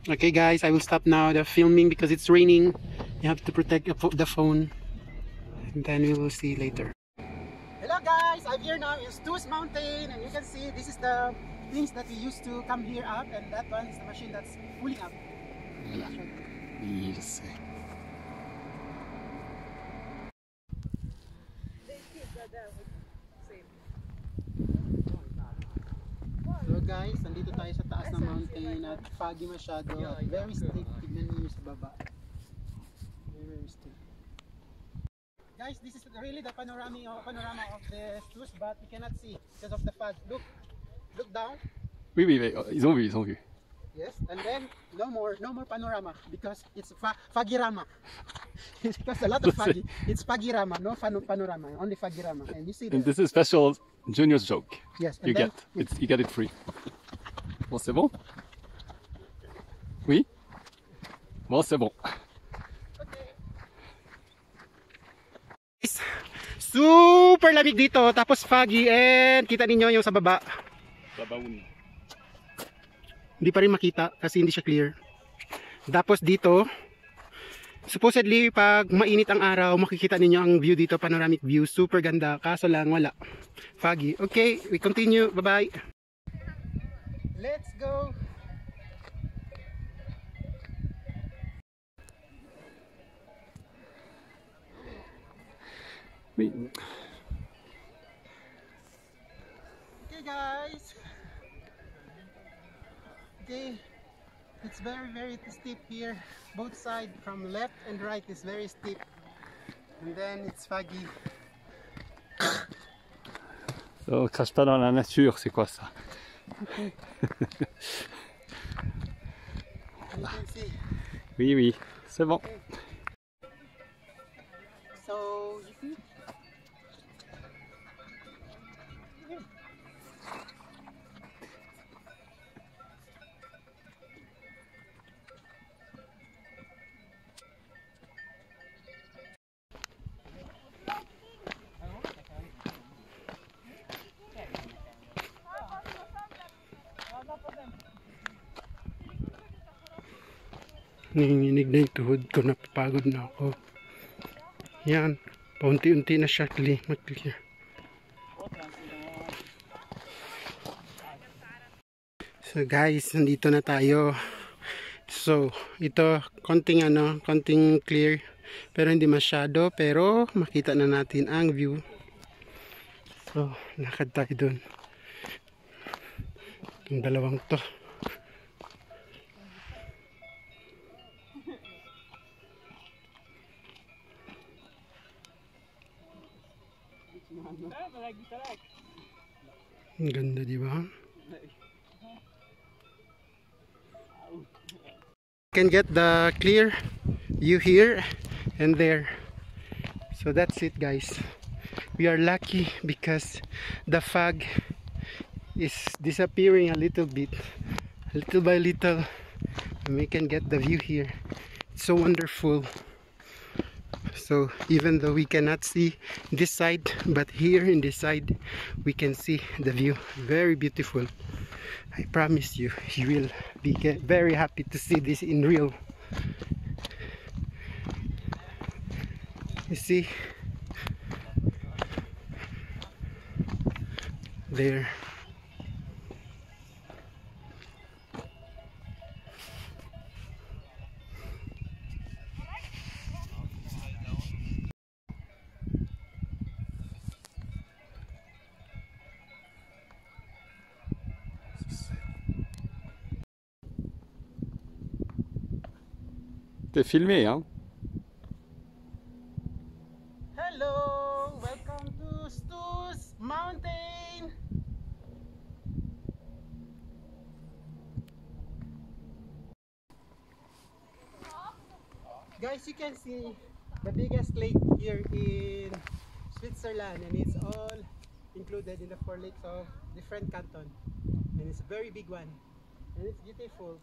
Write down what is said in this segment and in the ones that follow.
Okay guys, I will stop now the filming because it's raining. You have to protect the phone. And then we will see later. Hello guys, I'm here now in Stoos Mountain, and you can see this is the things that we used to come here up, and that one is the machine that's pulling up. Voilà. Oui, je sais. So guys, nandito tayo sa taas ng mountain at foggy masyado at very steep. Tignan niyo sa baba. Very steep. Guys, this is really the panorama of the Stoos, but we cannot see because of the fog. Look down. Oui, oui, ils ont vu, ils ont vu. Yes, and then no more panorama because it's fagirama. Because a lot of foggy. It's fagirama, no panorama, only fagirama. And you see And this is special Junior's joke. Yes, and You then, get. You get it free. Bon, c'est bon? Oui? Bon, c'est bon. Super lamig dito, tapos foggy, and kita ninyo yung sa baba. Hindi pa rin makita kasi hindi siya clear. Tapos dito, supposedly pag mainit ang araw, makikita ninyo ang view dito, panoramic view, super ganda, kaso lang wala. Foggy. Okay, we continue. Bye-bye. Let's go. Oui. Okay guys. Okay. It's very steep here. Both sides from left and right is very steep. And then it's foggy. On crache pas dans la nature, c'est quoi ça? Okay. You can see. Oui, oui, c'est bon. Okay. So, you see? Nanginginig na yung tuhod ko, napapagod na ako. Yan, paunti-unti na siya mag-clear. So guys, nandito na tayo. So, ito, konting clear, pero hindi masyado, pero makita na natin ang view. So, lakad tayo dun. Yung dalawang to. Ang ganda, di ba? Can get the clear view here and there. So that's it guys. We are lucky because the fog is disappearing a little bit. Little by little we can get the view here. It's so wonderful. So even though we cannot see this side, but here in this side we can see the view. Very beautiful. I promise you, you will be very happy to see this in real. You see there. T'es filmé, hein? Hello, welcome to Stoos Mountain. Guys, you can see the biggest lake here in Switzerland, and it's all included in the 4 lakes of different canton, and it's a very big one, and it's beautiful.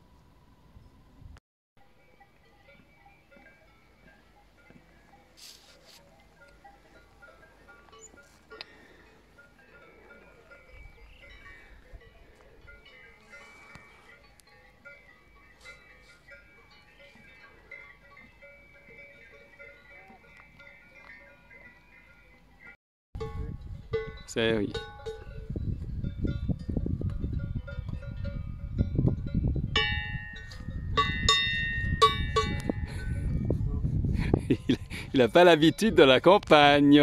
C'est oui. Il n'a pas l'habitude de la campagne.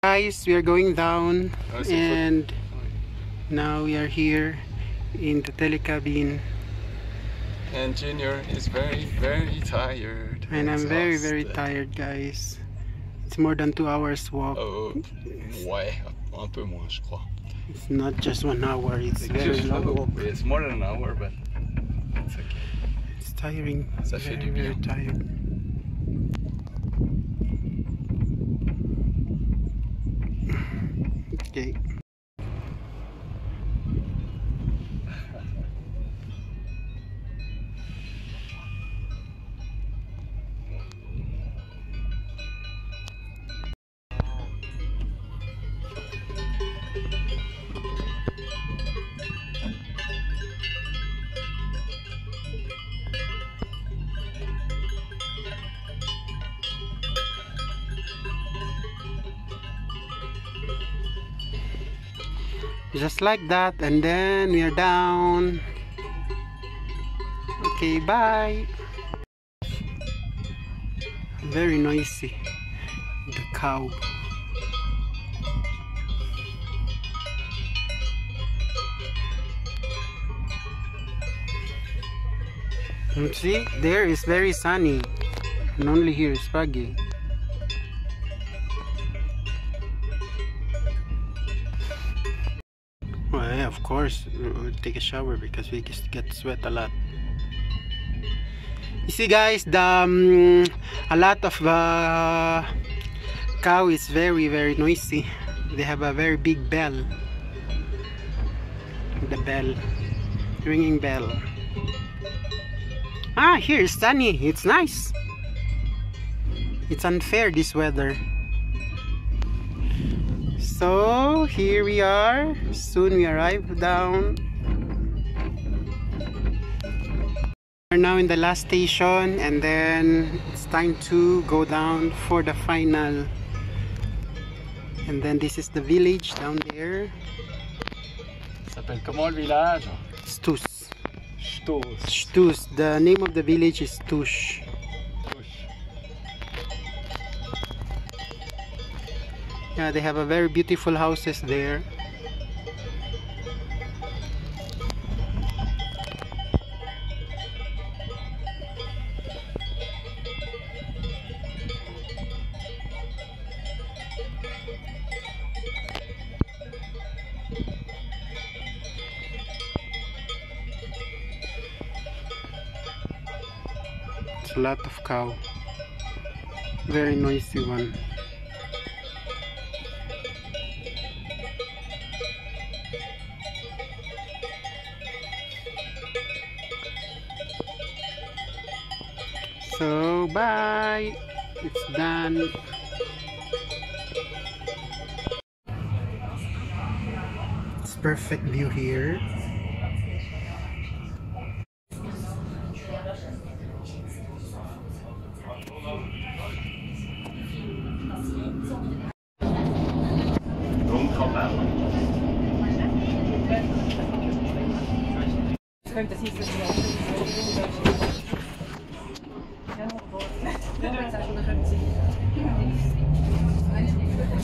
Guys, we are going down and now we are here in the telecabin. And Junior is very tired. And I'm very tired, guys. It's more than 2 hours walk. Ouais, un peu moins, je crois. It's not just 1 hour, it's very long walk. It's more than an hour, but it's okay. It's tiring. Ça fait du bien. Very tired. Okay. Just like that, and then we are down. Okay, bye. Very noisy, the cow. And see, there is very sunny, and only here is foggy. Well, yeah, of course, we'll take a shower because we just get sweat a lot. You see, guys, the a lot of cow is very noisy. They have a very big bell. The bell, ringing bell. Ah, here it's sunny. It's nice. It's unfair, this weather. So here we are. Soon we arrive down. We're now in the last station, and then it's time to go down for the final. And then this is the village down there. Ça s'appelle comment le village? Stus. Stos. Stus. The name of the village is Stus. Yeah, they have a very beautiful houses there. It's a lot of cow. Very noisy one. So bye, it's done. It's perfect view here.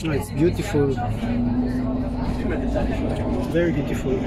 Oh, it's beautiful. Very beautiful.